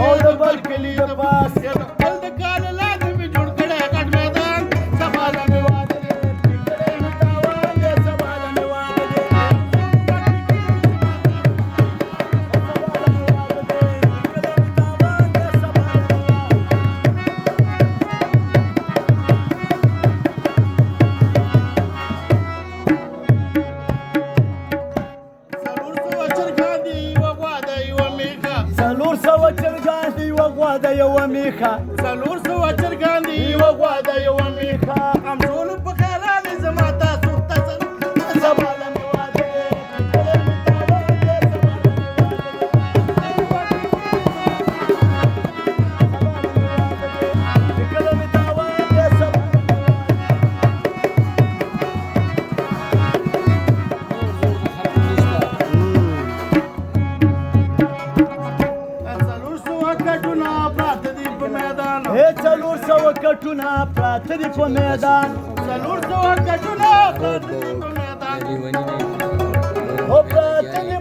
او د بل کلي د پاس خپل د کال لاندې مې جوړ کړی غټ میدان سبا له مې واده دی کړی مې تاوان دی سبا له مې واده دی څلور سوه چرګان دي یوه غوا د یوه میخه څلور سوه چرګان دي یوه غوا د یوه میخه هم ټول په خیر راغلي زما تاسو ته سبا له مې واده دی کړی مې تاوان دی کله مې تاوان دی سبا څلور سوه کټونه پراته دي په میدان څلور سوه کټونه پراته دي په میدان څلور سوه کټونه پراته دي په میدان او پراته دي